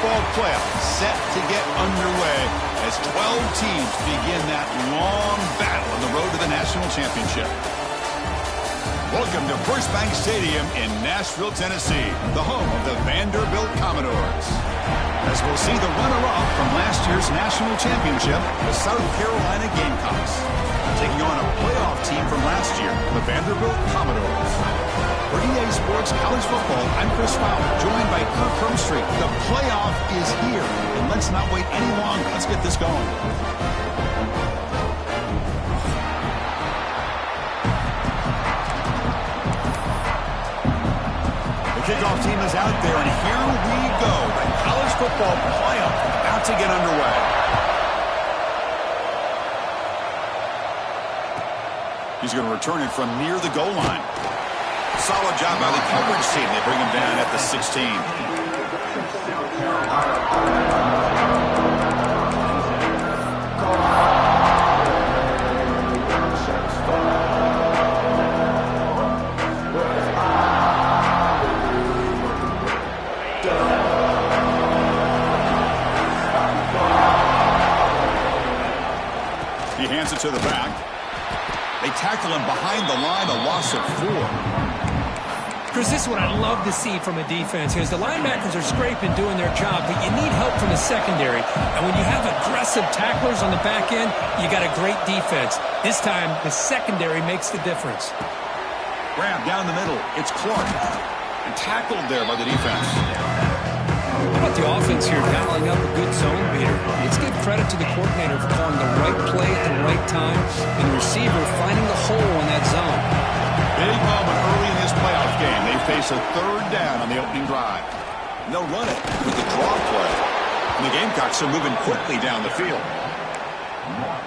football playoffs set to get underway as 12 teams begin that long battle on the road to the national championship. Welcome to First Bank Stadium in Nashville, Tennessee, the home of the Vanderbilt Commodores. As we'll see the runner-up from last year's national championship, the South Carolina Gamecocks, taking on a playoff team from last year, the Vanderbilt Commodores. For EA Sports College Football, I'm Chris Fowler, joined by Kirk Hermstreet. The playoff is here, and let's not wait any longer. Let's get this going. Kickoff team is out there, and here we go. The college football playoff about to get underway. He's going to return it from near the goal line. Solid job by the coverage team. They bring him down at the 16. He hands it to the back. They tackle him behind the line, a loss of 4. Chris, this is what I love to see from a defense here. Is the linebackers are scraping, doing their job, but you need help from the secondary. And when you have aggressive tacklers on the back end, you got a great defense. This time, the secondary makes the difference. Grab down the middle. It's Clark. And tackled there by the defense. How about the offense here dialing up a good zone beater? Let's give credit to the coordinator for calling the right play at the right time and the receiver finding the hole in that zone. Big moment early in this playoff game. They face a third down on the opening drive. And they'll run it with the draw play. And the Gamecocks are moving quickly down the field.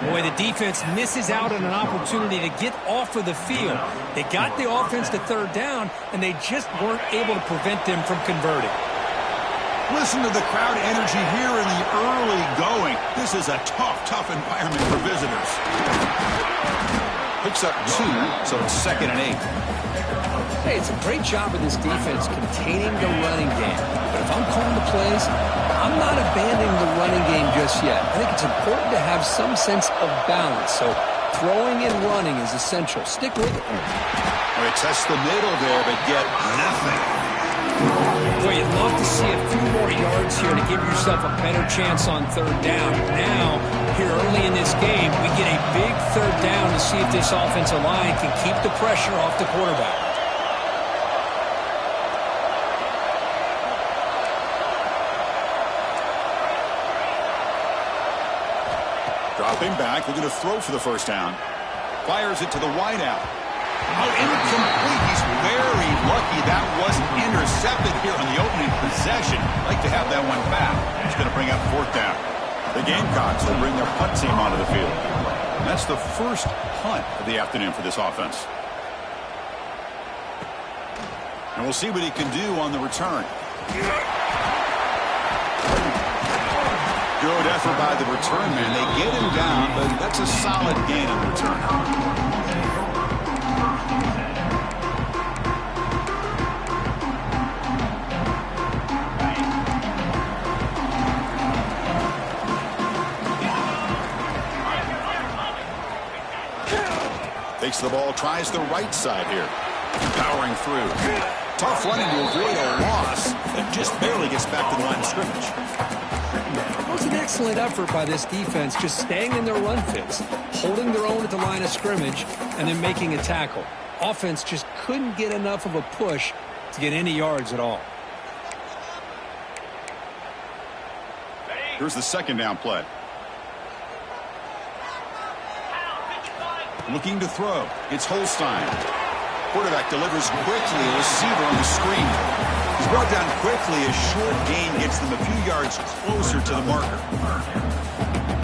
Boy, the defense misses out on an opportunity to get off of the field. They got the offense to third down, and they just weren't able to prevent them from converting. Listen to the crowd energy here in the early going. This is a tough environment for visitors. Picks up 2, so it's 2nd and 8. Hey, it's a great job of this defense containing the running game. But if I'm calling the plays, I'm not abandoning the running game just yet. I think it's important to have some sense of balance. So throwing and running is essential. Stick with it. They test the middle there, but get nothing. Boy, you'd love to see a few more yards here to give yourself a better chance on third down. Now, here early in this game, we get a big third down to see if this offensive line can keep the pressure off the quarterback. Dropping back, looking to throw for the first down. Fires it to the wideout. Oh, incomplete. He's very lucky that wasn't intercepted here on the opening possession. Like to have that one back. He's going to bring up 4th down. The Gamecocks will bring their punt team onto the field. And that's the first punt of the afternoon for this offense. And we'll see what he can do on the return. Good effort by the return man. They get him down, but that's a solid gain on the return. Takes the ball, tries the right side here. Powering through. Tough running to avoid a loss. That just barely gets back to the line of scrimmage. It was an excellent effort by this defense, just staying in their run fits, holding their own at the line of scrimmage, and then making a tackle. Offense just couldn't get enough of a push to get any yards at all. Here's the 2nd down play. Looking to throw. It's Holstein. Quarterback delivers quickly. A receiver on the screen. He's brought down quickly. A short gain gets them a few yards closer to the marker.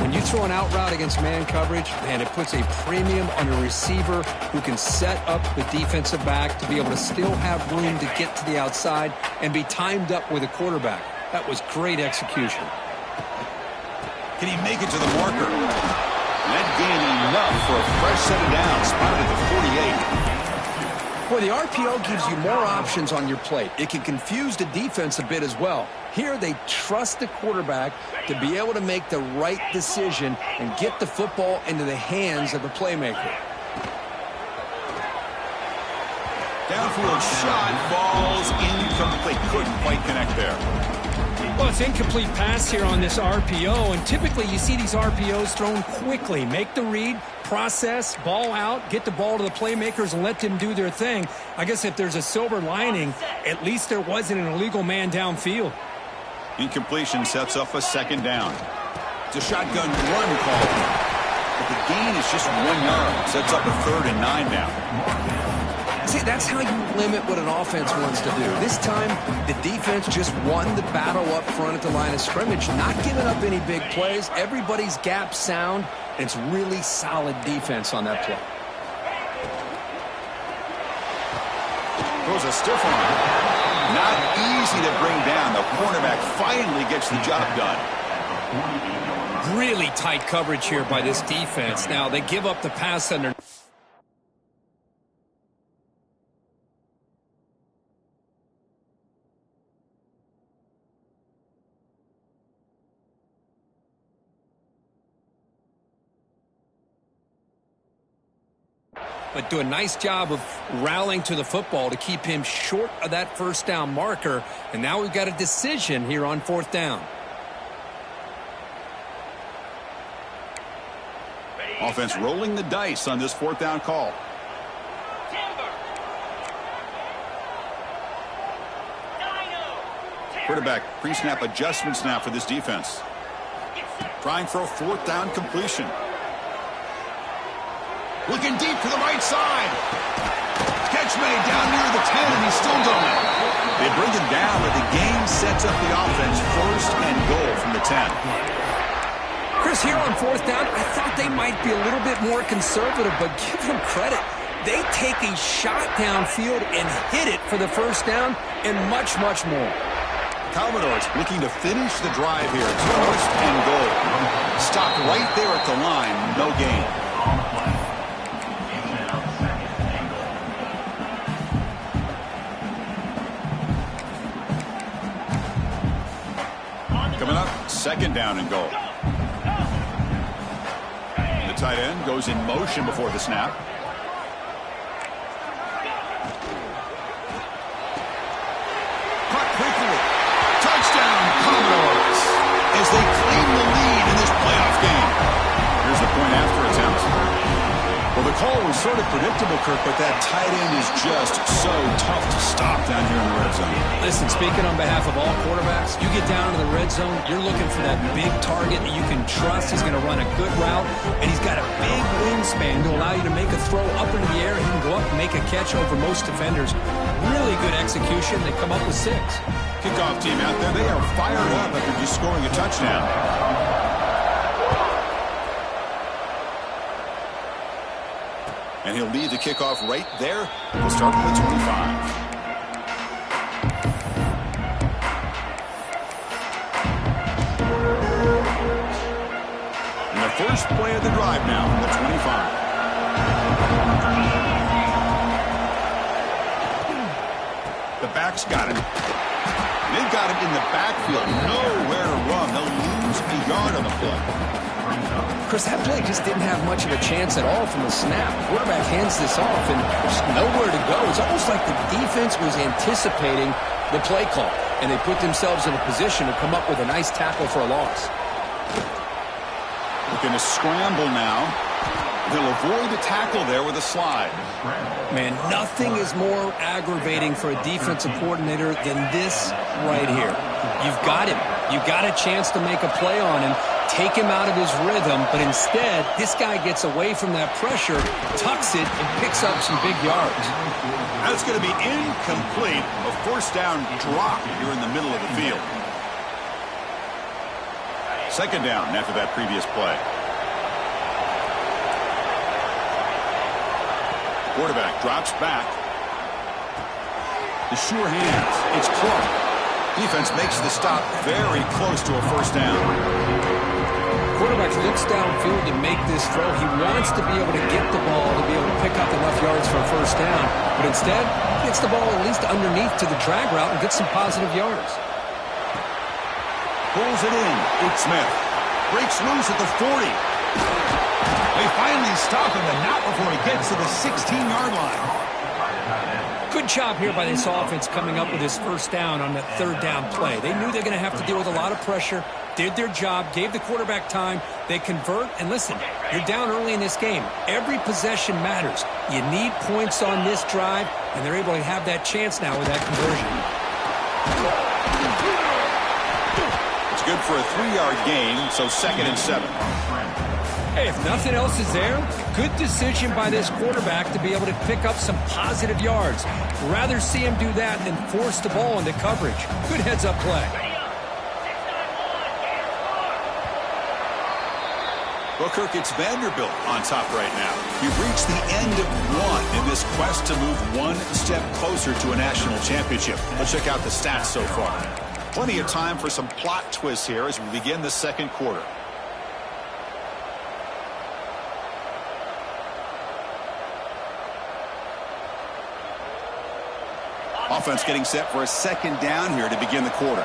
When you throw an out route against man coverage, man, it puts a premium on a receiver who can set up the defensive back to be able to still have room to get to the outside and be timed up with a quarterback. That was great execution. Can he make it to the marker? That gain enough for a fresh set of downs, spotted at the 48. Boy, the RPO gives you more options on your plate. It can confuse the defense a bit as well. Here they trust the quarterback to be able to make the right decision and get the football into the hands of the playmaker. Downfield shot falls incomplete. Couldn't quite connect there. Well, it's incomplete pass here on this RPO, and typically you see these RPOs thrown quickly. Make the read, process, ball out, get the ball to the playmakers and let them do their thing. I guess if there's a silver lining, at least there wasn't an illegal man downfield. Incompletion sets up a second down. It's a shotgun run call. But the gain is just 1 yard. Sets up a 3rd and 9 now. See, that's how you limit what an offense wants to do. This time, the defense just won the battle up front at the line of scrimmage, not giving up any big plays. Everybody's gap sound, and it's really solid defense on that play. Throws a stiff arm. Not easy to bring down. The cornerback finally gets the job done. Really tight coverage here by this defense. Now, they give up the pass under. But do a nice job of rallying to the football to keep him short of that first down marker. And now we've got a decision here on 4th down. Offense rolling the dice on this 4th down call. Quarterback pre-snap adjustments now for this defense. Trying for a 4th down completion. Looking deep to the right side. Catch made down near the 10, and he's still going. They bring him down, but the game sets up the offense 1st and goal from the 10. Chris, here on 4th down, I thought they might be a little bit more conservative, but give them credit. They take a shot downfield and hit it for the first down and much, much more. Commodores looking to finish the drive here. It's 1st and goal. Stopped right there at the line. No gain. Coming up, 2nd down and goal. The tight end goes in motion before the snap. Caught quickly. Touchdown, Commodores, as they claim the lead in this playoff game. Here's the point after attempt. Well, the call was sort of predictable, Kirk, but that tight end is just so tough to stop down here in the red zone. Listen, speaking on behalf of all quarterbacks, you get down into the red zone, you're looking for that big target that you can trust. He's going to run a good route, and he's got a big wingspan to allow you to make a throw up into the air. He can go up and make a catch over most defenders. Really good execution. They come up with 6. Kickoff team out there, they are fired up after just scoring a touchdown. And he'll lead the kickoff right there. He'll start at the 25. And the first play of the drive now from the 25. The backs got him. They've got him in the backfield. Nowhere to run. They'll lose a yard on the play. Chris, that play just didn't have much of a chance at all from the snap. Quarterback hands this off, and there's nowhere to go. It's almost like the defense was anticipating the play call, and they put themselves in a position to come up with a nice tackle for a loss. Looking to scramble now. They'll avoid the tackle there with a slide. Man, nothing is more aggravating for a defensive coordinator than this right here. You've got him. You've got a chance to make a play on him, take him out of his rhythm, but instead, this guy gets away from that pressure, tucks it, and picks up some big yards. That's going to be incomplete. A 1st down drop here in the middle of the field. 2nd down after that previous play. Quarterback drops back. The sure hands. It's Clark. Defense makes the stop very close to a 1st down. Quarterback looks downfield to make this throw. He wants to be able to get the ball to be able to pick up enough yards for a 1st down. But instead, he gets the ball at least underneath to the drag route and gets some positive yards. Pulls it in. It's Smith. Breaks loose at the 40. They finally stop him, but not before he gets to the 16-yard line. Good job here by this offense coming up with this first down on that third down play. They knew they were going to have to deal with a lot of pressure, did their job, gave the quarterback time. They convert, and listen, you're down early in this game. Every possession matters. You need points on this drive, and they're able to have that chance now with that conversion. It's good for a 3-yard gain, so 2nd and 7. Hey, if nothing else is there, good decision by this quarterback to be able to pick up some positive yards. Rather see him do that than force the ball into coverage. Good heads-up play. Well, Kirk, it's Vanderbilt on top right now. You've reached the end of one in this quest to move one step closer to a national championship. Let's check out the stats so far. Plenty of time for some plot twists here as we begin the second quarter. Offense getting set for a second down here to begin the quarter.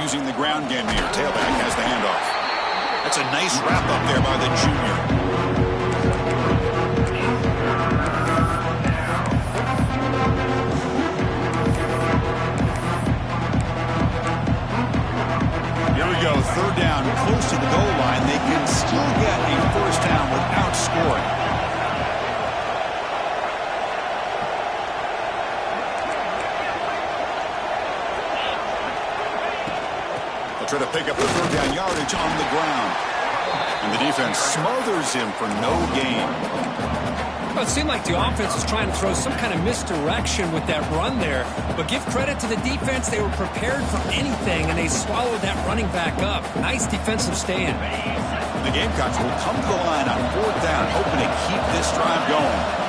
Using the ground game here. Tailback has the handoff. That's a nice wrap up there by the junior. Here we go. Third down, close to the goal line. They can still get a first down without scoring. Try to pick up the third down yardage on the ground. And the defense smothers him for no gain. Well, it seemed like the offense was trying to throw some kind of misdirection with that run there. But give credit to the defense. They were prepared for anything, and they swallowed that running back up. Nice defensive stand. The Gamecocks will come to the line on fourth down, hoping to keep this drive going.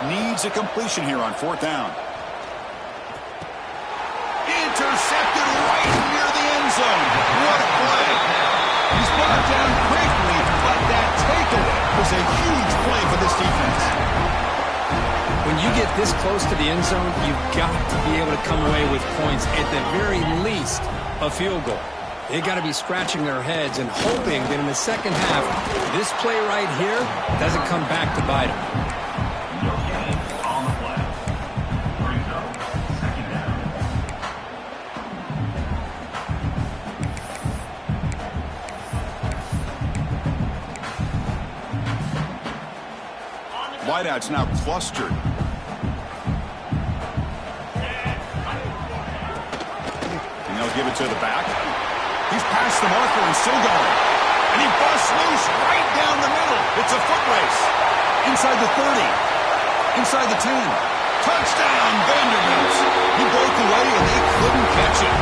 Needs a completion here on fourth down. Intercepted right near the end zone. What a play. He's brought down quickly, but that takeaway was a huge play for this defense. When you get this close to the end zone, you've got to be able to come away with points, at the very least, a field goal. They got to be scratching their heads and hoping that in the second half, this play right here doesn't come back to bite them. Wideouts now clustered. And they'll give it to the back. He's past the marker and still going. And he busts loose right down the middle. It's a foot race. Inside the 30. Inside the 10. Touchdown, Vanderbilt. He broke away and they couldn't catch it.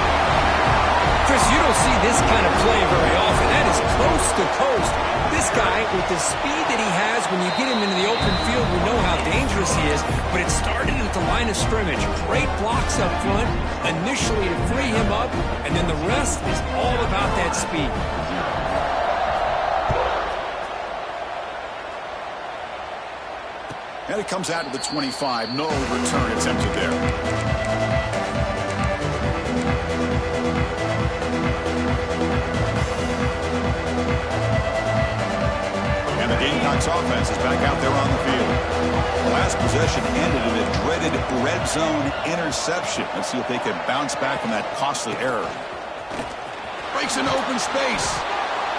Chris, you don't see this kind of play very often. That is coast to coast. This guy, with the speed that he has, when you get him into the open field, we know how dangerous he is, but it started at the line of scrimmage. Great blocks up front, initially to free him up, and then the rest is all about that speed. And it comes out to the 25. No return attempted there. And the Gamecocks offense is back out there on the field. The last possession ended in a dreaded red zone interception. Let's see if they can bounce back from that costly error. Breaks into open space.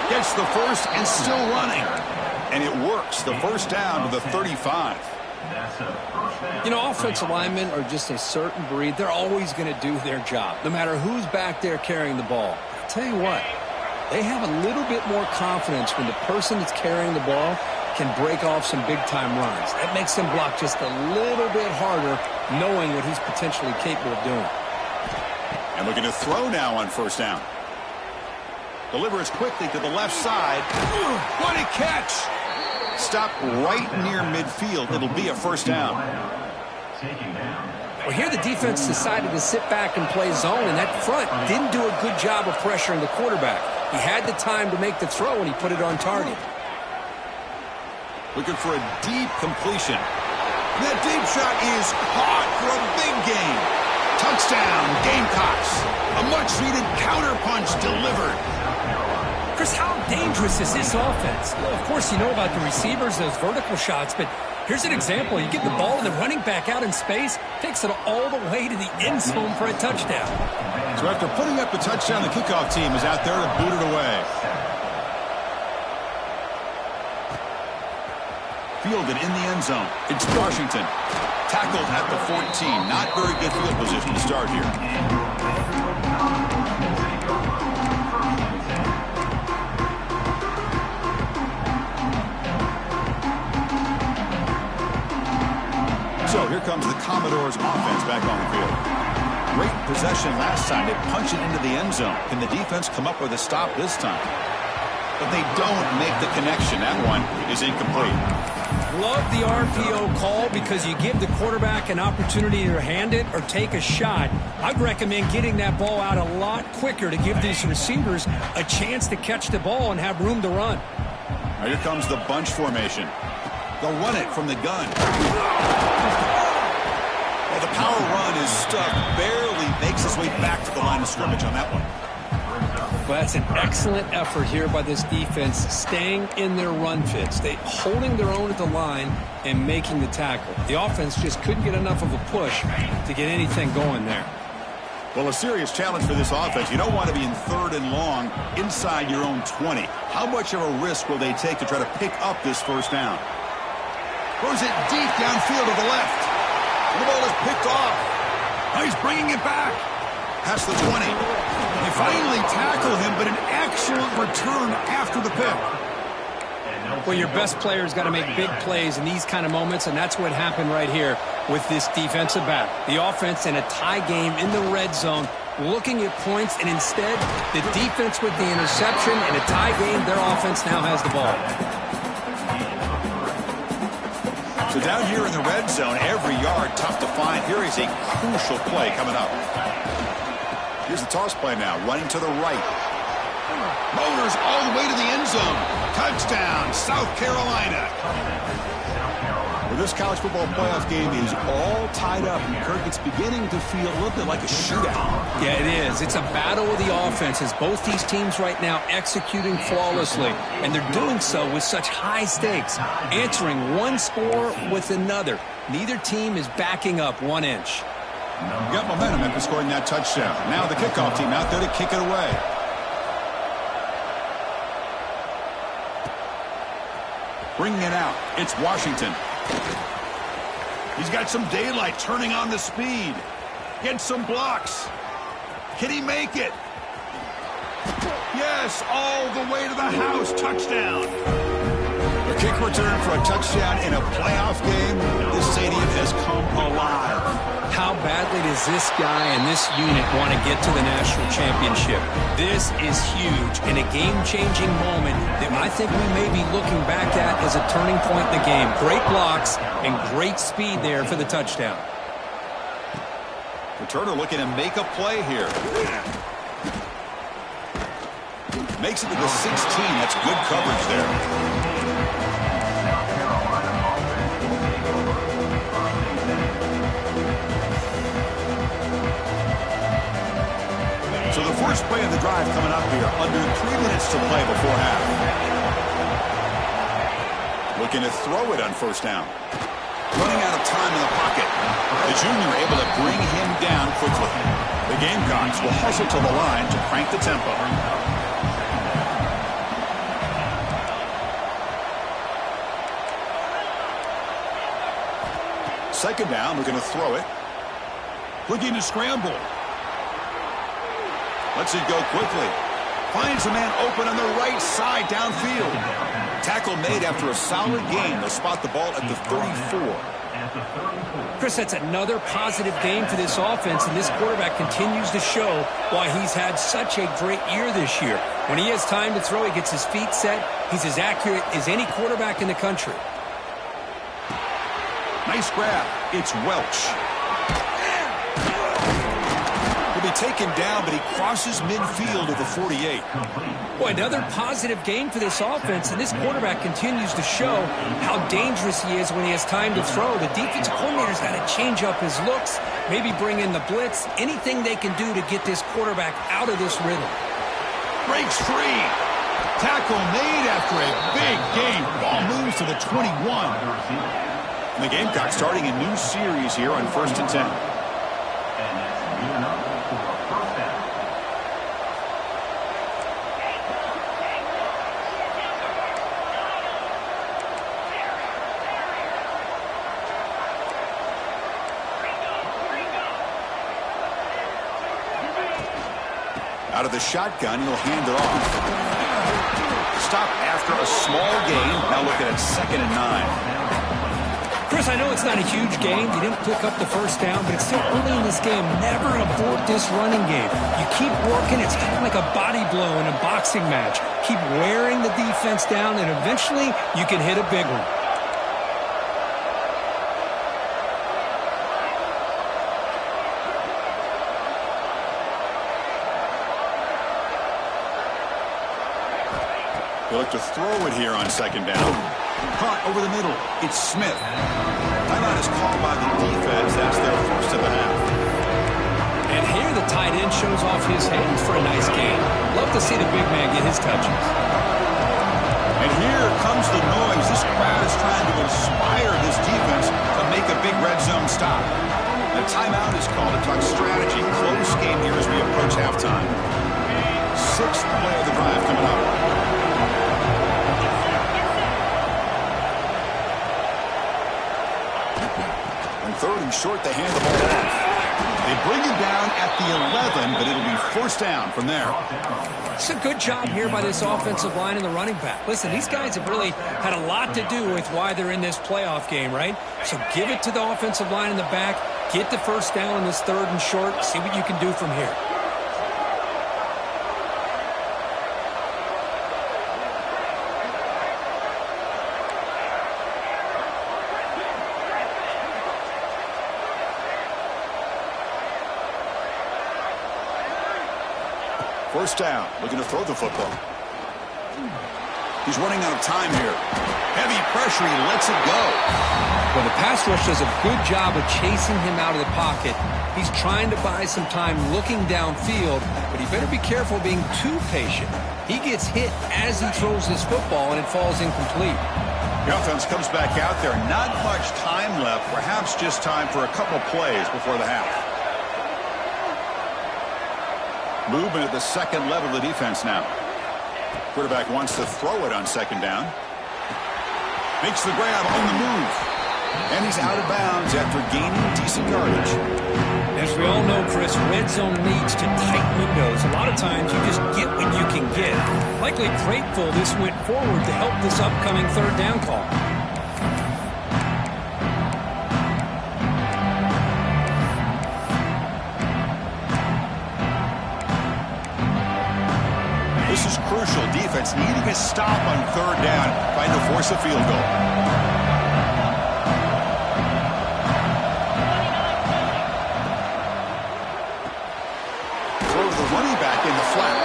Gets the first and still running. And it works. The first down to the 35. You know, offensive linemen are just a certain breed. They're always going to do their job, no matter who's back there carrying the ball. I'll tell you what, they have a little bit more confidence when the person that's carrying the ball can break off some big-time runs. That makes them block just a little bit harder, knowing what he's potentially capable of doing. And looking to throw now on first down. Delivers quickly to the left side. What a catch! Stop right near midfield. It'll be a first down. Well, here the defense decided to sit back and play zone, and that front didn't do a good job of pressuring the quarterback. He had the time to make the throw, and he put it on target. Looking for a deep completion. That deep shot is caught for a big gain. Touchdown, Gamecocks. A much-needed counterpunch delivered. Chris, how dangerous is this offense? Well, of course, you know about the receivers, those vertical shots, but here's an example. You get the ball and the running back out in space, takes it all the way to the end zone for a touchdown. So after putting up the touchdown, the kickoff team is out there to boot it away. Fielded in the end zone. It's Washington. Tackled at the 14. Not very good field position to start here. So here comes the Commodores offense back on the field. Great possession last time. They punch it into the end zone. Can the defense come up with a stop this time? But they don't make the connection. That one is incomplete. Love the RPO call because you give the quarterback an opportunity to hand it or take a shot. I'd recommend getting that ball out a lot quicker to give these receivers a chance to catch the ball and have room to run. Now here comes the bunch formation. They'll run it from the gun. Well, the power run is stuffed. Barely makes his way back to the line of scrimmage on that one. Well, that's an excellent effort here by this defense, staying in their run fits. They holding their own at the line and making the tackle. The offense just couldn't get enough of a push to get anything going there. Well, a serious challenge for this offense. You don't want to be in 3rd and long inside your own 20. How much of a risk will they take to try to pick up this first down? Throws it deep downfield to the left. The ball is picked off. Now he's bringing it back. Past the 20. They finally tackle him, but an excellent return after the pick. Well, your best player's got to make big plays in these kind of moments, and that's what happened right here with this defensive back. The offense in a tie game in the red zone, looking at points, and instead, the defense with the interception. In a tie game, their offense now has the ball. So down here in the red zone, every yard tough to find. Here is a crucial play coming up. Here's the toss play now, running to the right. Motors all the way to the end zone. Touchdown, South Carolina. Well, this college football playoff game is all tied up. Kirk, it's beginning to feel a little bit like a shootout. Yeah, it is. It's a battle of the offenses. Both these teams right now executing flawlessly, and they're doing so with such high stakes, answering one score with another. Neither team is backing up 1 inch. Got momentum after scoring that touchdown. Now the kickoff team out there to kick it away. Bringing it out, it's Washington. He's got some daylight, turning on the speed. Gets some blocks. Can he make it? Yes, all the way to the house. Touchdown. A kick return for a touchdown in a playoff game. This stadium has come alive. How badly does this guy and this unit want to get to the national championship? This is huge and a game-changing moment that I think we may be looking back at as a turning point in the game. Great blocks and great speed there for the touchdown. Returner looking to make a play here. Makes it to the 16. That's good coverage there. So the first play of the drive coming up here. Under 3 minutes to play before half. Looking to throw it on first down. Running out of time in the pocket. The junior able to bring him down quickly. The Gamecocks will hustle to the line to crank the tempo. Second down, we're going to throw it. Looking to scramble. Lets it go quickly. Finds a man open on the right side downfield. Tackle made after a solid gain. They'll spot the ball at the 34. Chris, that's another positive game for this offense, and this quarterback continues to show why he's had such a great year this year. When he has time to throw, he gets his feet set. He's as accurate as any quarterback in the country. Nice grab. It's Welch. He'll be taken down, but he crosses midfield of the 48. Boy, another positive game for this offense, and this quarterback continues to show how dangerous he is when he has time to throw. The defensive coordinator's got to change up his looks, maybe bring in the blitz, anything they can do to get this quarterback out of this rhythm. Breaks free. Tackle made after a big game. Ball moves to the 21. And the Gamecocks starting a new series here on 1st and 10. Out of the shotgun, he'll hand it off. Stop after a small gain. Now looking at 2nd and 9. Chris, I know it's not a huge gain. You didn't pick up the first down, but it's still early in this game. Never abort this running game. You keep working. It's kind of like a body blow in a boxing match. Keep wearing the defense down, and eventually you can hit a big one. He'll look to throw it here on 2nd down. Caught over the middle. It's Smith. Timeout is called by the defense. That's their first of the half. And here the tight end shows off his hands for a nice gain. Love to see the big man get his touches. And here comes the noise. This crowd is trying to inspire this defense to make a big red zone stop. The timeout is called to talk strategy. Close game here as we approach halftime. 6th play of the drive coming up. And 3rd and short, they hand the ball off. They bring him down at the 11, but it'll be 1st down from there. It's a good job here by this offensive line and the running back. Listen, these guys have really had a lot to do with why they're in this playoff game, right? So give it to the offensive line in the back. Get the 1st down in this 3rd and short. See what you can do from here. First down, looking to throw the football. He's running out of time here. Heavy pressure, he lets it go. Well, the pass rush does a good job of chasing him out of the pocket. He's trying to buy some time looking downfield, but he better be careful being too patient. He gets hit as he throws this football, and it falls incomplete. The offense comes back out there. Not much time left, perhaps just time for a couple plays before the half. Movement at the 2nd level of the defense now. Quarterback wants to throw it on 2nd down. Makes the grab on the move. And he's out of bounds after gaining decent yardage. As we all know, Chris, red zone leads to tight windows. A lot of times you just get what you can get. Likely grateful this went forward to help this upcoming 3rd down call. This is crucial. Defense needing a stop on 3rd down, trying to force a field goal. Throw the running back in the flat.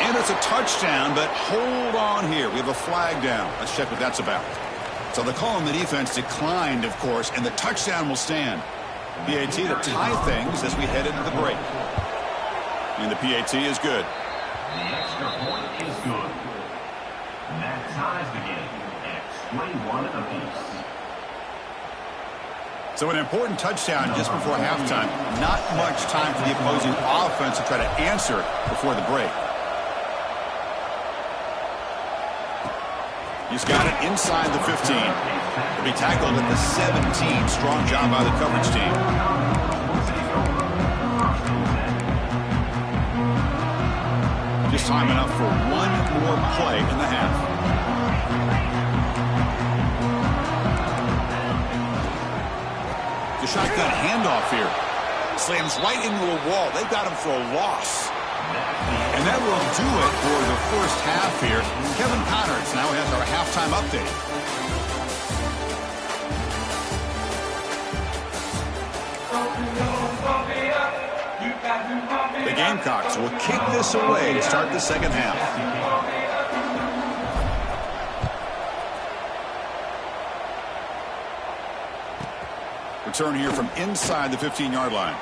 And it's a touchdown, but hold on here. We have a flag down. Let's check what that's about. So the call on the defense declined, of course, and the touchdown will stand. PAT to tie things as we head into the break. And the PAT is good. The extra point is good. That ties the game at 21 apiece. So an important touchdown just before halftime. Not much time for the opposing offense to try to answer before the break. He's got it inside the 15. He'll be tackled at the 17. Strong job by the coverage team. Just time enough for one more play in the half. shotgun handoff here. Slams right into a wall. They've got him for a loss. And that will do it for the first half here. Kevin Connors now has our halftime update. The Gamecocks will kick this away to start the second half. Return here from inside the 15-yard line.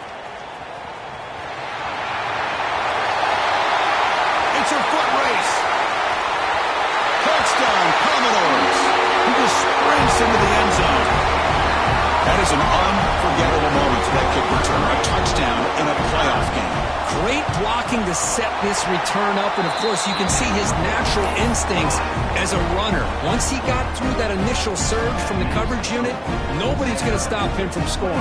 It's a foot race. Touchdown, Commodores. He just sprints into the end zone. That is an unforgettable moment for that kick return. A touchdown in a playoff game. Great blocking to set this return up, and of course you can see his natural instincts as a runner. Once he got through that initial surge from the coverage unit, nobody's going to stop him from scoring.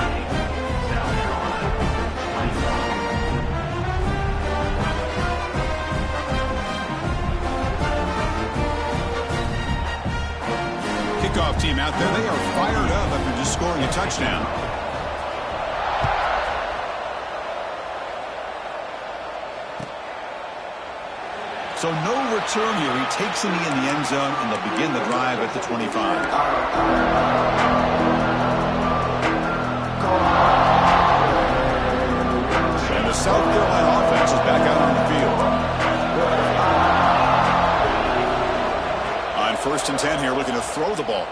Kickoff team out there, they are fired up after just scoring a touchdown. So no return here. He takes a knee in the end zone, and they'll begin the drive at the 25. And the South Carolina offense is back out on the field. On 1st and 10 here, looking to throw the ball.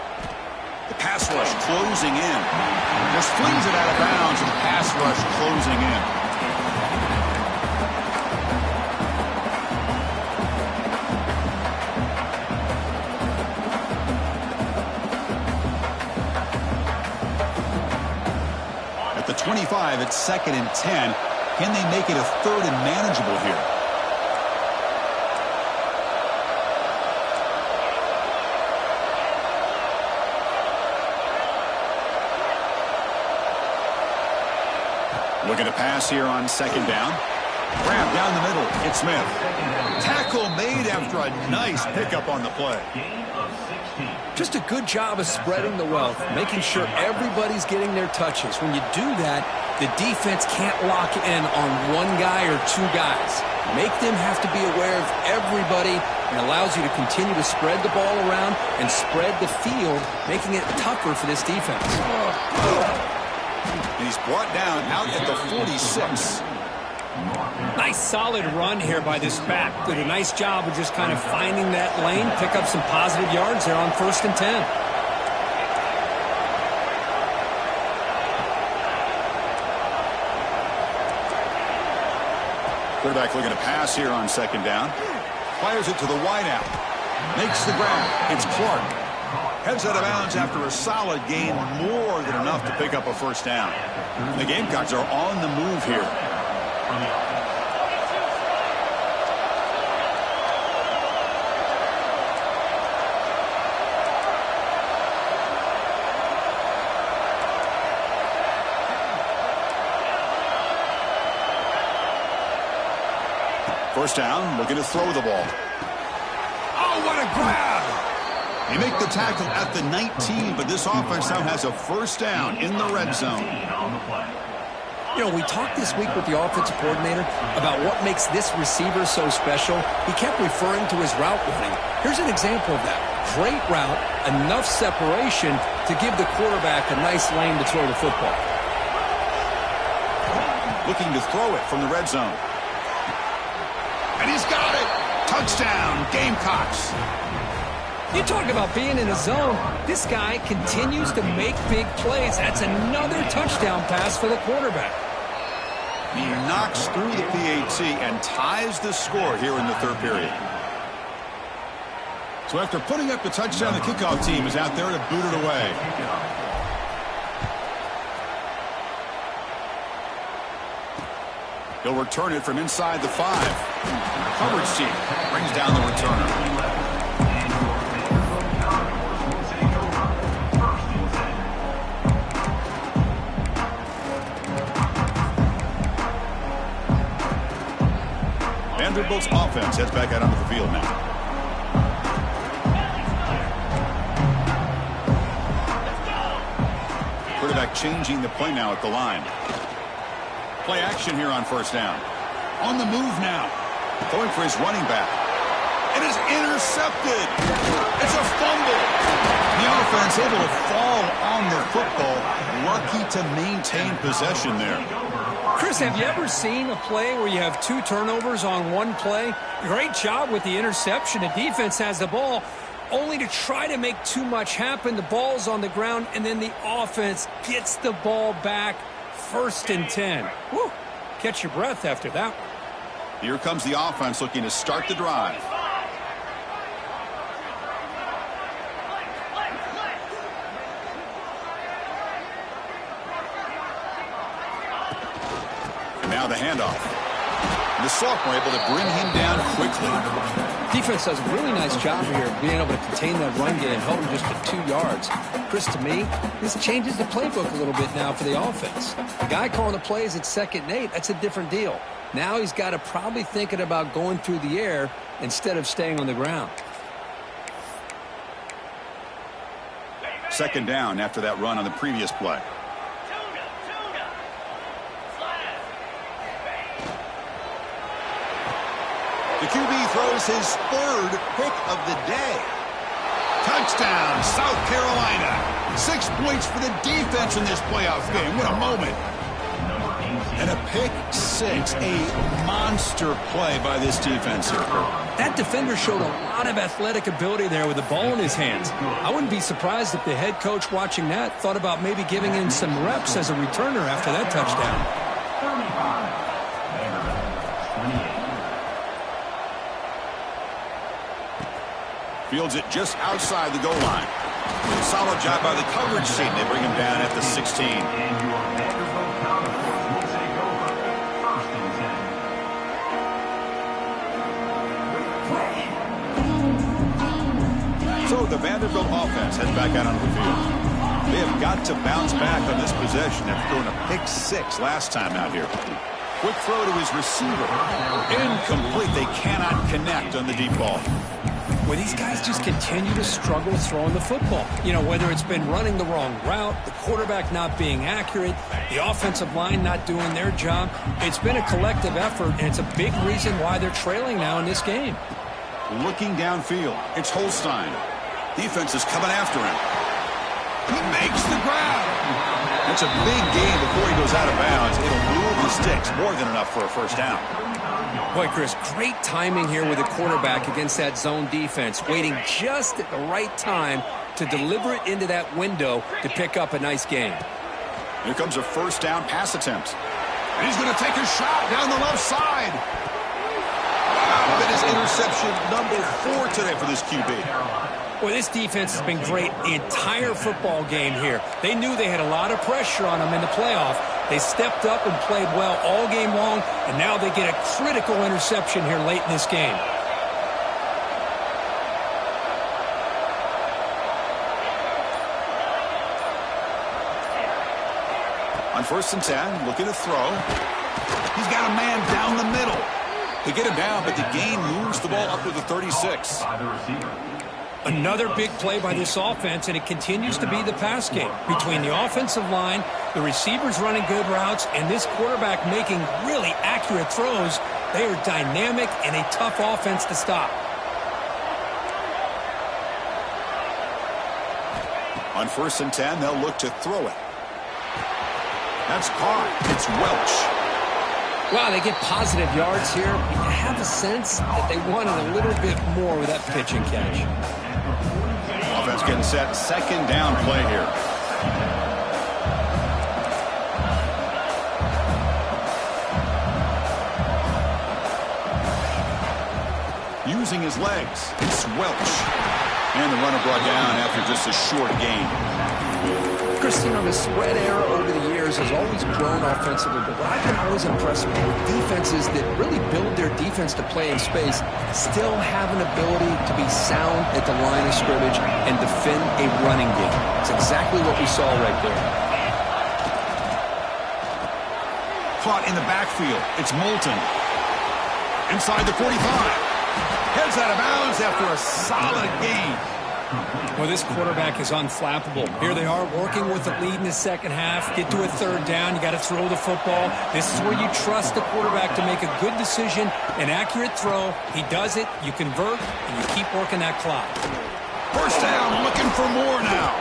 The pass rush closing in. Just flings it out of bounds, and the pass rush closing in. At the 25, it's 2nd and 10. Can they make it a 3rd and manageable here? Looking to pass here on 2nd down. Grab down the middle. It's Smith. Tackle made after a nice pickup on the play. Just a good job of spreading the wealth, making sure everybody's getting their touches. When you do that, the defense can't lock in on one guy or two guys. Make them have to be aware of everybody, and allows you to continue to spread the ball around and spread the field, making it tougher for this defense. And he's brought down out at the 46. Nice solid run here by this back. Did a nice job of just kind of finding that lane, pick up some positive yards there on 1st and 10. Quarterback looking to pass here on 2nd down. Fires it to the wideout. Makes the grab. It's Clark. Heads out of bounds after a solid gain, more than enough to pick up a 1st down. The Gamecocks are on the move here. First down, looking to throw the ball. Oh, what a grab! They make the tackle at the 19, but this offense now has a 1st down in the red zone. You know, we talked this week with the offensive coordinator about what makes this receiver so special. He kept referring to his route running. Here's an example of that. Great route, enough separation to give the quarterback a nice lane to throw the football. Looking to throw it from the red zone. And he's got it! Touchdown, Gamecocks! You talk about being in a zone. This guy continues to make big plays. That's another touchdown pass for the quarterback. He knocks through the PAT and ties the score here in the 3rd period. So after putting up the touchdown, the kickoff team is out there to boot it away. He'll return it from inside the 5. Coverage team brings down the returner. Vanderbilt's offense heads back out onto the field now. Quarterback changing the play now at the line. Play action here on first down. On the move now. Going for his running back. It is intercepted. It's a fumble. The offense able to fall on the football. Lucky to maintain possession there. Chris, have you ever seen a play where you have 2 turnovers on one play? Great job with the interception. The defense has the ball, only to try to make too much happen. The ball's on the ground, and then the offense gets the ball back. 1st and 10. Woo. Catch your breath after that. Here comes the offense looking to start the drive. And now the handoff. The sophomore able to bring him down quickly. Defense does a really nice job here of being able to contain that run game, held him just to 2 yards. Chris, to me, this changes the playbook a little bit now for the offense. The guy calling the plays at 2nd and 8, that's a different deal. Now he's got to probably thinking about going through the air instead of staying on the ground. 2nd down after that run on the previous play. The QB throws his 3rd pick of the day. Touchdown, South Carolina. 6 points for the defense in this playoff game. What a moment. And a pick 6, a monster play by this defense here. That defender showed a lot of athletic ability there with the ball in his hands. I wouldn't be surprised if the head coach watching that thought about maybe giving him some reps as a returner after that touchdown. Fields it just outside the goal line. Solid job by the coverage team. They bring him down at the 16. So the Vanderbilt offense heads back out onto the field. They have got to bounce back on this possession after throwing a pick 6 last time out here. Quick throw to his receiver. Incomplete. They cannot connect on the deep ball. Well, these guys just continue to struggle throwing the football. You know, whether it's been running the wrong route, the quarterback not being accurate, the offensive line not doing their job. It's been a collective effort, and it's a big reason why they're trailing now in this game. Looking downfield, it's Holstein. Defense is coming after him. He makes the grab. That's a big gain before he goes out of bounds. It'll move the sticks, more than enough for a 1st down. Boy, Chris, great timing here with the quarterback against that zone defense, waiting just at the right time to deliver it into that window to pick up a nice gain. Here comes a 1st down pass attempt. And he's going to take a shot down the left side. Wow, that is interception number 4 today for this QB. Well, this defense has been great the entire football game here. They knew they had a lot of pressure on them in the playoff. They stepped up and played well all game long, and now they get a critical interception here late in this game. On 1st and 10, looking to throw. He's got a man down the middle. They get him down, but the gain moves the ball up to the 36. Another big play by this offense, and it continues to be the pass game. Between the offensive line, the receivers running good routes, and this quarterback making really accurate throws, they are dynamic and a tough offense to stop. On 1st and 10, they'll look to throw it. That's caught. It's Welch. Wow, they get positive yards here. You have a sense that they wanted a little bit more with that pitch and catch. Offense getting set. 2nd down play here. Using his legs. It's Welch. And the runner brought down after just a short gain. Chris, you know, the spread era over the years has always grown offensively, but what I've been always impressed with defenses that really build their defense to play in space still have an ability to be sound at the line of scrimmage and defend a running game. It's exactly what we saw right there. Caught in the backfield. It's Moulton. Inside the 45. Heads out of bounds after a solid gain. Well, Well, this quarterback is unflappable. Here they are working with the lead in the second half. Get to a third down. You got to throw the football. This is where you trust the quarterback to make a good decision, an accurate throw. He does it. You convert, and you keep working that clock. First down, looking for more now.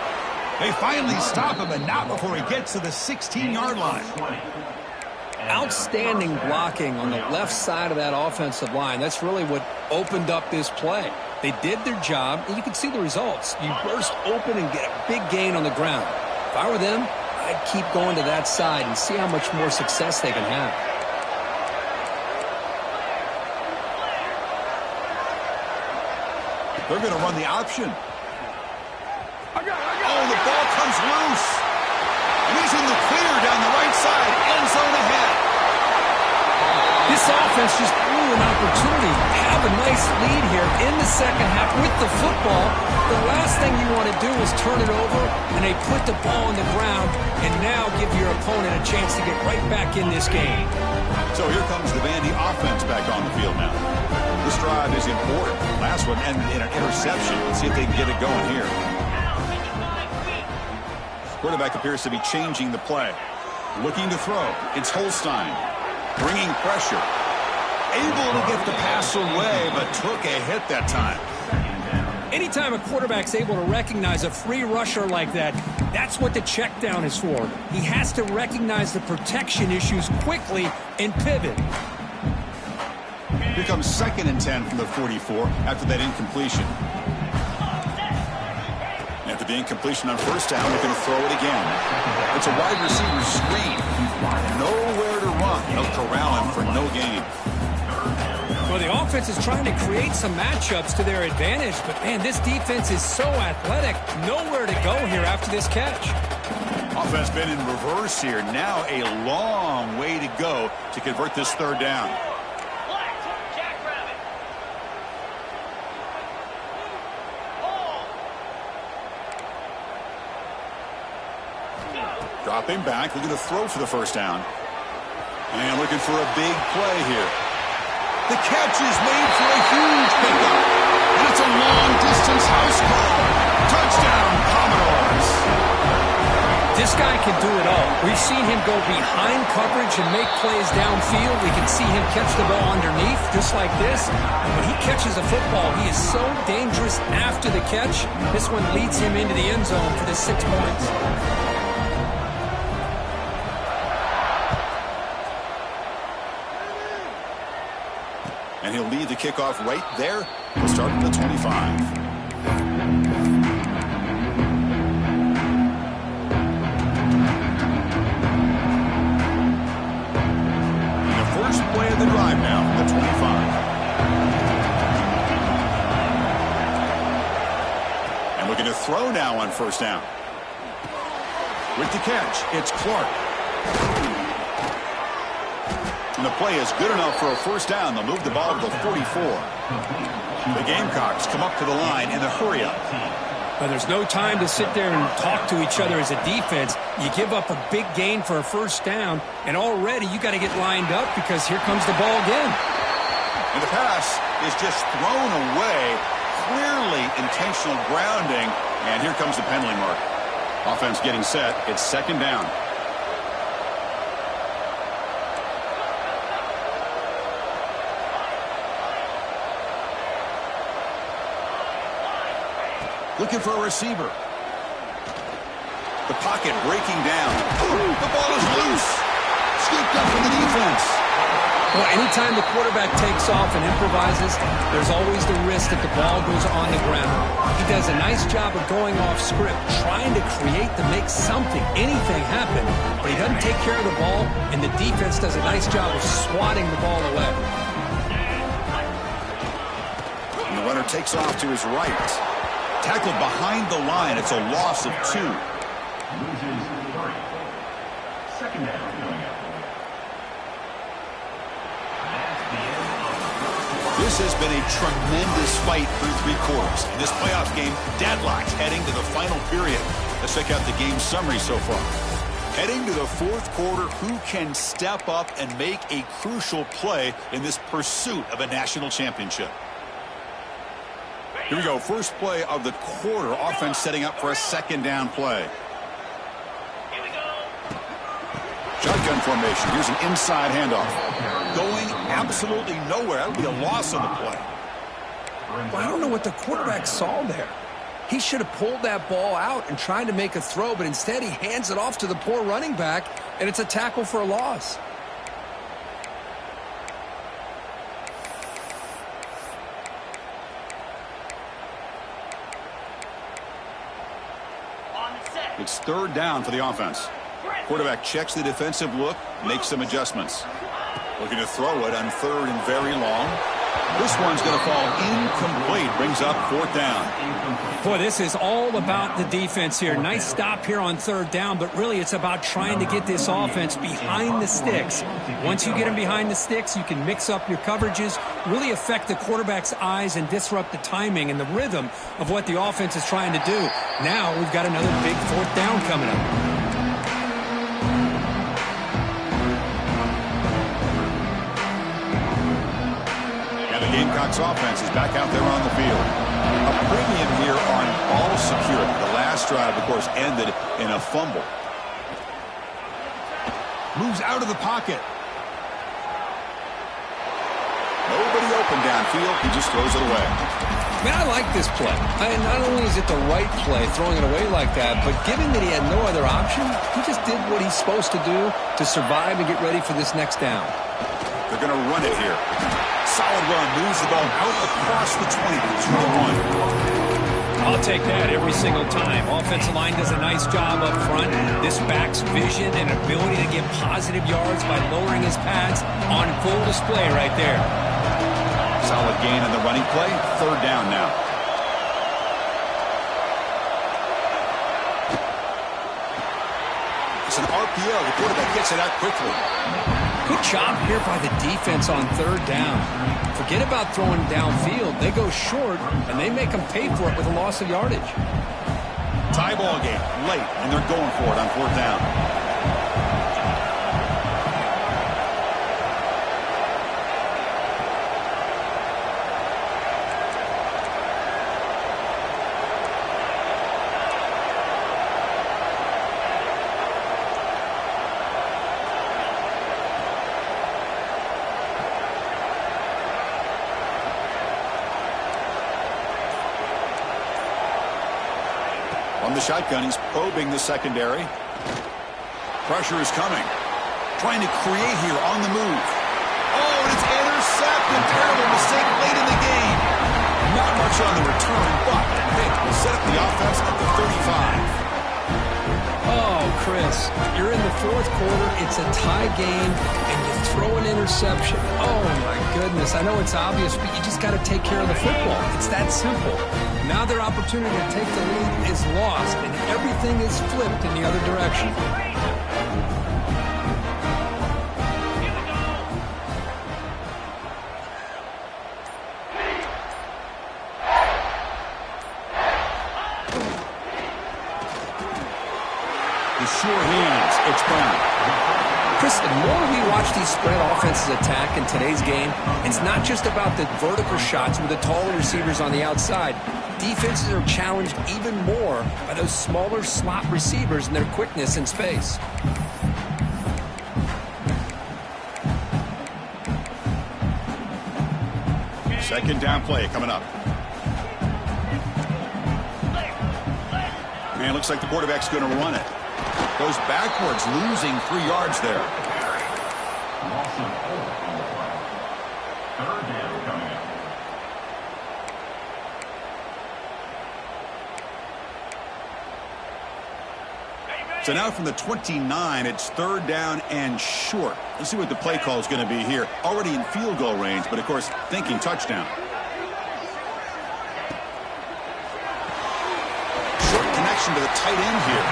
They finally stop him, and not before he gets to the 16-yard line. Outstanding blocking on the left side of that offensive line. That's really what opened up this play. They did their job, and you can see the results. You burst open and get a big gain on the ground. If I were them, I'd keep going to that side and see how much more success they can have. They're going to run the option. Oh, the ball comes loose. And he's in the clear down the right side. End zone ahead. This offense just blew an opportunity to have a nice lead here in the second half with the football. The last thing you want to do is turn it over, and they put the ball on the ground and now give your opponent a chance to get right back in this game. So here comes the Vandy offense back on the field now. This drive is important. Last one ended in an interception. Let's see if they can get it going here. Quarterback appears to be changing the play. Looking to throw. It's Holstein. Bringing pressure. Able to get the pass away, but took a hit that time. Anytime a quarterback's able to recognize a free rusher like that, that's what the check down is for. He has to recognize the protection issues quickly and pivot. Here comes 2nd and 10 from the 44 after that incompletion. After the incompletion on first down, they're going to throw it again. It's a wide receiver screen. Nowhere to run. They'll corral him for no gain. Well, the offense is trying to create some matchups to their advantage, but, man, this defense is so athletic. Nowhere to go here after this catch. Offense been in reverse here. Now a long way to go to convert this third down. Dropping back, looking to throw for the first down. And looking for a big play here. The catch is made for a huge pickup. And it's a long-distance house call. Touchdown, Commodores. This guy can do it all. We've seen him go behind coverage and make plays downfield. We can see him catch the ball underneath, just like this. And when he catches a football, he is so dangerous after the catch. This one leads him into the end zone for the 6 points. And he'll lead the kickoff right there and start at the 25. And the first play of the drive now from the 25. And looking to throw now on first down. With the catch, it's Clark. And the play is good enough for a first down. They'll move the ball to the 44. The Gamecocks come up to the line in the hurry-up. But there's no time to sit there and talk to each other as a defense. You give up a big gain for a first down, and already you got to get lined up because here comes the ball again. And the pass is just thrown away. Clearly intentional grounding. And here comes the penalty mark. Offense getting set. It's second down. Looking for a receiver. The pocket breaking down. Ooh, the ball is loose. Scooped up from the defense. Well, anytime the quarterback takes off and improvises, there's always the risk that the ball goes on the ground. He does a nice job of going off script, trying to create to make something, anything happen, but he doesn't take care of the ball, and the defense does a nice job of swatting the ball away. And the runner takes off to his right. Tackled behind the line. It's a loss of 2. Loses 3. Second down coming up. That's the end of the This has been a tremendous fight through 3 quarters. In this playoff game, deadlocked heading to the final period. Let's check out the game summary so far. Heading to the 4th quarter, who can step up and make a crucial play in this pursuit of a national championship? Here we go. First play of the quarter. Offense setting up for a second down play. Shotgun formation. Here's an inside handoff. Going absolutely nowhere. That would be a loss on the play. Well, I don't know what the quarterback saw there. He should have pulled that ball out and tried to make a throw, but instead he hands it off to the poor running back, and it's a tackle for a loss. It's third down for the offense. Quarterback checks the defensive look, makes some adjustments. Looking to throw it on third and very long. This one's going to fall incomplete. Brings up fourth down. Boy, this is all about the defense here. Nice stop here on third down, but really it's about trying to get this offense behind the sticks. Once you get them behind the sticks, you can mix up your coverages, really affect the quarterback's eyes and disrupt the timing and the rhythm of what the offense is trying to do. Now we've got another big fourth down coming up. Gamecocks offense is back out there on the field. A premium here on ball security. The last drive, of course, ended in a fumble. Moves out of the pocket. Nobody open downfield. He just throws it away. Man, I like this play. Not only is it the right play, throwing it away like that, but given that he had no other option, he just did what he's supposed to do to survive and get ready for this next down. They're going to run it here. Solid run, moves the ball out across the 20 to the 1. I'll take that every single time. Offensive line does a nice job up front. This back's vision and ability to get positive yards by lowering his pads on full display right there. Solid gain in the running play. Third down now. It's an RPO. The quarterback gets it out quickly. Good job here by the defense on third down. Forget about throwing downfield. They go short, and they make them pay for it with a loss of yardage. Tie ball game late, and they're going for it on fourth down. On the shotgun, he's probing the secondary. Pressure is coming. Trying to create here on the move. Oh, and it's intercepted. Terrible mistake late in the game. Not much on the return, but hey, we'll set up the offense at the 35. Oh, Chris, you're in the fourth quarter. It's a tie game, and you throw an interception. Oh, my goodness. I know it's obvious, but you just got to take care of the football. It's that simple. Now their opportunity to take the lead is lost, and everything is flipped in the other direction. The sure hands. It's Brown. Chris, the more we watch these spread offenses attack in today's game, it's not just about the vertical shots with the taller receivers on the outside. Defenses are challenged even more by those smaller slot receivers and their quickness in space. Second down play coming up. Man, looks like the quarterback's going to run it. Goes backwards, losing 3 yards there. Loss of 4 on the play. Third down coming up. So now from the 29, it's third down and short. Let's see what the play call is going to be here. Already in field goal range, but of course, thinking touchdown. Short connection to the tight end here.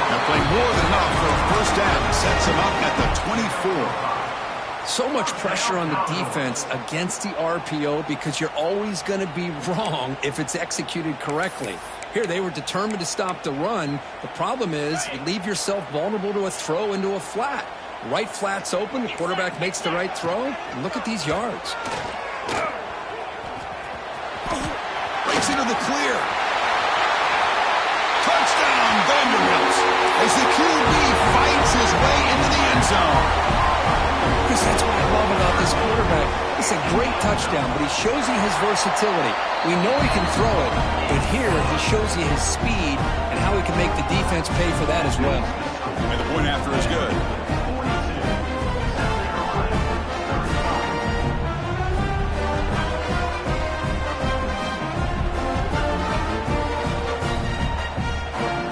Now playing more than enough for a first down. Sets him up at the 24. So much pressure on the defense against the RPO because you're always going to be wrong if it's executed correctly. Here, they were determined to stop the run. The problem is you leave yourself vulnerable to a throw into a flat. Right flat's open, the quarterback makes the right throw, and look at these yards. Breaks into the clear. Touchdown, Vanderbilt, as the QB fights his way into the end zone. Chris, that's what I love about this quarterback. It's a great touchdown, but he shows you his versatility. We know he can throw it, but here he shows you his speed and how he can make the defense pay for that as well. And the point after is good.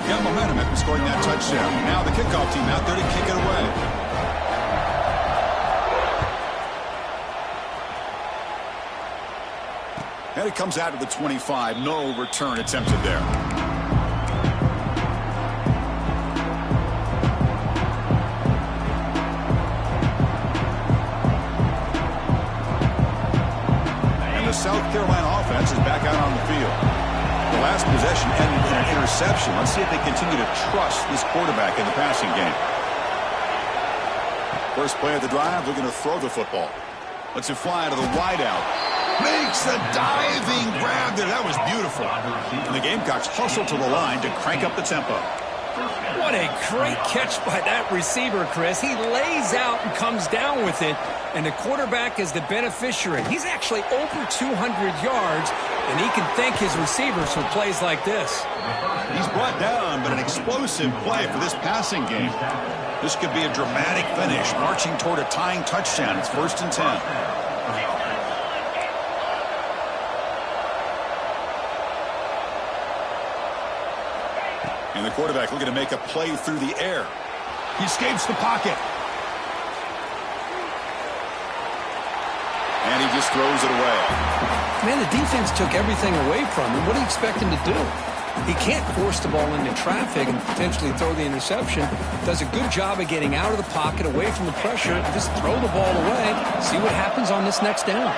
Got momentum after scoring that touchdown. Now the kickoff team out there to kick it away. And it comes out to the 25. No return attempted there. And the South Carolina offense is back out on the field. The last possession ended in an interception. Let's see if they continue to trust this quarterback in the passing game. First play of the drive, they're going to throw the football. Lets it fly to the wideout. Makes the diving grab there. That was beautiful. And the Gamecocks hustle to the line to crank up the tempo. What a great catch by that receiver, Chris. He lays out and comes down with it, and the quarterback is the beneficiary. He's actually over 200 yards, and he can thank his receivers for plays like this. He's brought down, but an explosive play for this passing game. This could be a dramatic finish, marching toward a tying touchdown. It's 1st and 10. And the quarterback looking to make a play through the air. He escapes the pocket. And he just throws it away. Man, the defense took everything away from him. What do you expect him to do? He can't force the ball into traffic and potentially throw the interception. Does a good job of getting out of the pocket, away from the pressure, and just throw the ball away. See what happens on this next down.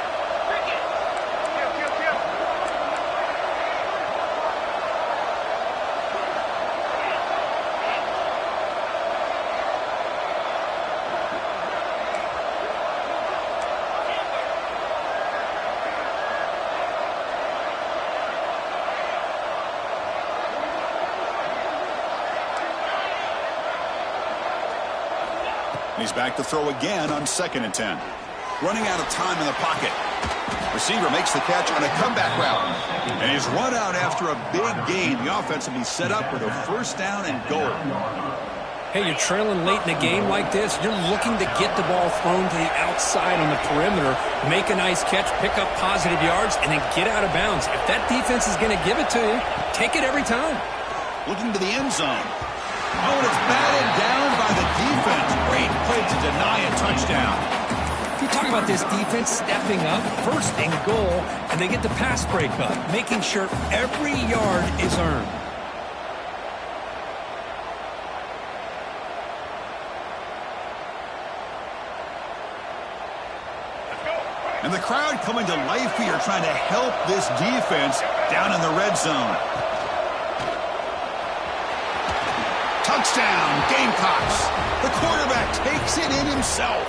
He's back to throw again on 2nd and 10. Running out of time in the pocket. Receiver makes the catch on a comeback route. And he's run out after a big gain. The offense will be set up with a 1st down and goal. Hey, you're trailing late in a game like this. You're looking to get the ball thrown to the outside on the perimeter, make a nice catch, pick up positive yards, and then get out of bounds. If that defense is going to give it to you, take it every time. Looking to the end zone. Oh, and it's batted down by the defense. Great play to deny a touchdown. You talk about this defense stepping up, 1st and goal, and they get the pass break up, making sure every yard is earned. And the crowd coming to life here, trying to help this defense down in the red zone. Touchdown, Gamecocks. The quarterback takes it in himself.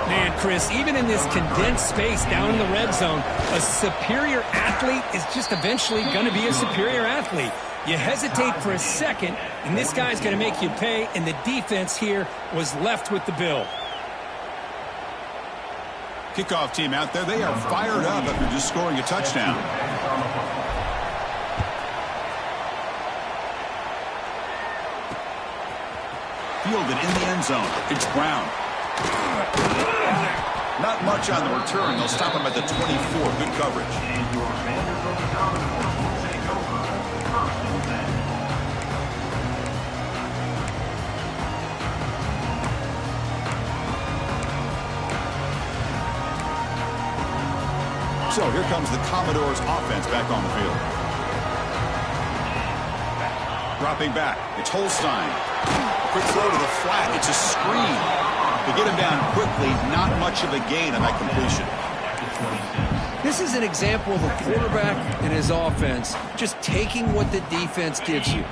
Man, Chris, even in this condensed space down in the red zone, a superior athlete is just eventually going to be a superior athlete. You hesitate for a second, and this guy's going to make you pay, and the defense here was left with the bill. Kickoff team out there, they are fired up after just scoring a touchdown. Fielded in the end zone. It's Brown. Not much on the return. They'll stop him at the 24. Good coverage. So here comes the Commodores offense back on the field. Dropping back. It's Holstein. Quick throw to the flat. It's a screen. To get him down quickly, not much of a gain on that completion. This is an example of a quarterback and his offense just taking what the defense gives you.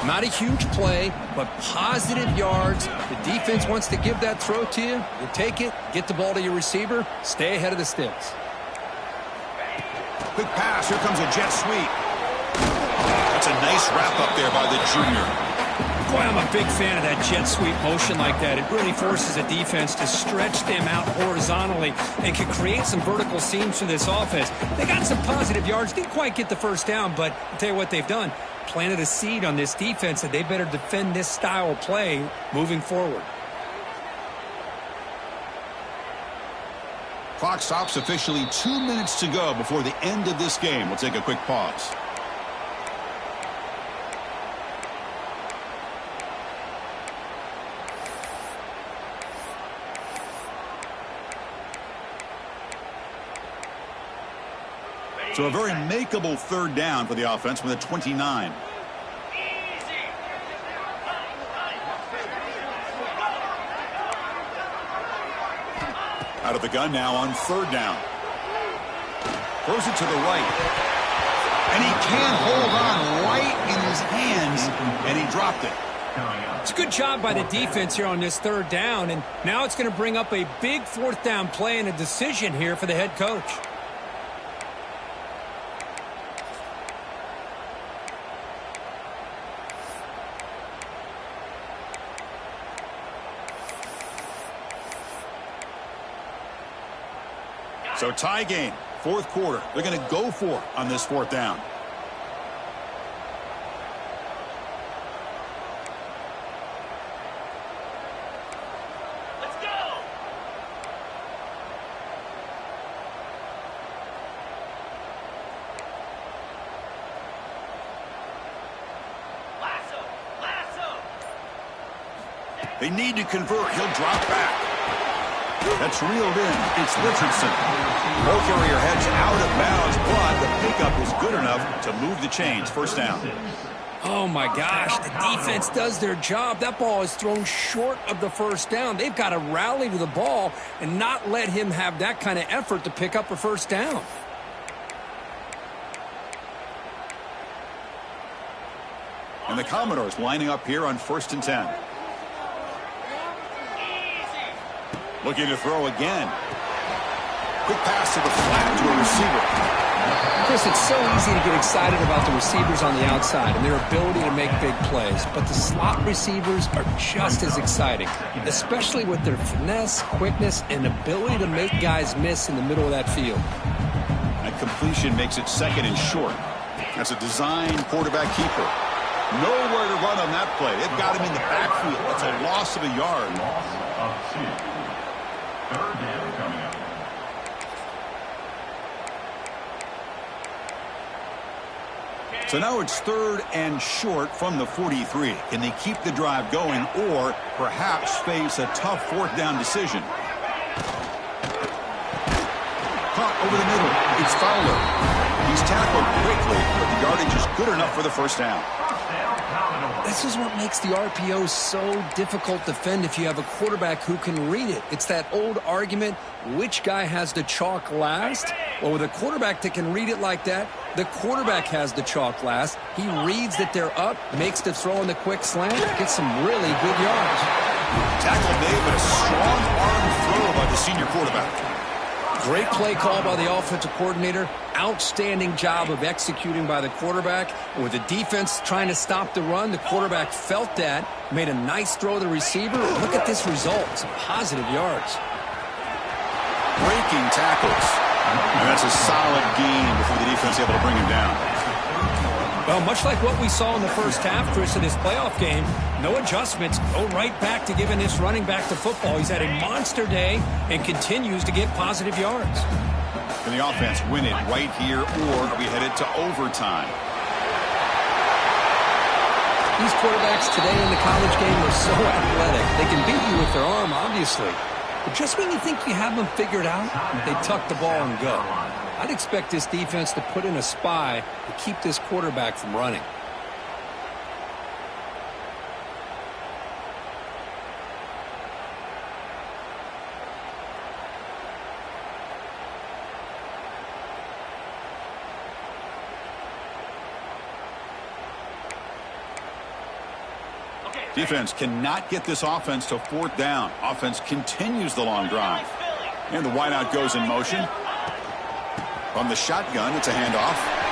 Not a huge play, but positive yards. The defense wants to give that throw to you. You take it, get the ball to your receiver, stay ahead of the sticks. Quick pass. Here comes a jet sweep. That's a nice wrap up there by the junior. Boy, I'm a big fan of that jet sweep motion like that. It really forces a defense to stretch them out horizontally and can create some vertical seams for this offense. They got some positive yards. Didn't quite get the first down, but I'll tell you what they've done. Planted a seed on this defense that they better defend this style of play moving forward. Clock stops officially 2 minutes to go before the end of this game. We'll take a quick pause. So a very makeable third down for the offense with a 29. Out of the gun now on third down. Throws it to the right. And he can't hold on right in his hands, and he dropped it. It's a good job by the defense here on this third down, and now it's going to bring up a big fourth down play and a decision here for the head coach. So tie game, fourth quarter. They're going to go for it on this fourth down. Let's go. Lasso. They need to convert. He'll drop back. That's reeled in. It's Richardson. Ball carrier heads out of bounds, but the pickup is good enough to move the chains. First down. Oh, my gosh. The defense does their job. That ball is thrown short of the first down. They've got to rally to the ball and not let him have that kind of effort to pick up a first down. And the Commodores lining up here on 1st and 10. Looking to throw again. Quick pass to the flat to a receiver. Chris, it's so easy to get excited about the receivers on the outside and their ability to make big plays, but the slot receivers are just as exciting, especially with their finesse, quickness, and ability to make guys miss in the middle of that field. That completion makes it second and short. That's a design quarterback keeper. Nowhere to run on that play. They've got him in the backfield. That's a loss of a yard. Loss of 2. Third down coming up. So now it's third and short from the 43. Can they keep the drive going or perhaps face a tough fourth down decision? Caught over the middle. It's Fowler. He's tackled quickly, but the yardage is good enough for the first down. This is what makes the RPO so difficult to defend if you have a quarterback who can read it. It's that old argument, which guy has the chalk last? Well, with a quarterback that can read it like that, the quarterback has the chalk last. He reads that they're up, makes the throw in the quick slant, gets some really good yards. Tackle made, but a strong arm throw by the senior quarterback. Great play call by the offensive coordinator. Outstanding job of executing by the quarterback. And with the defense trying to stop the run, the quarterback felt that, made a nice throw to the receiver. Look at this result. Some positive yards. Breaking tackles. And that's a solid gain before the defense able to bring him down. Well, much like what we saw in the first half, Chris, in this playoff game, no adjustments, go right back to giving this running back the football. He's had a monster day and continues to get positive yards. Can the offense win it right here, or are we headed to overtime? These quarterbacks today in the college game are so athletic. They can beat you with their arm, obviously. But just when you think you have them figured out, they tuck the ball and go. I'd expect this defense to put in a spy to keep this quarterback from running. Defense cannot get this offense to fourth down. Offense continues the long drive. And the wideout goes in motion. From the shotgun, it's a handoff.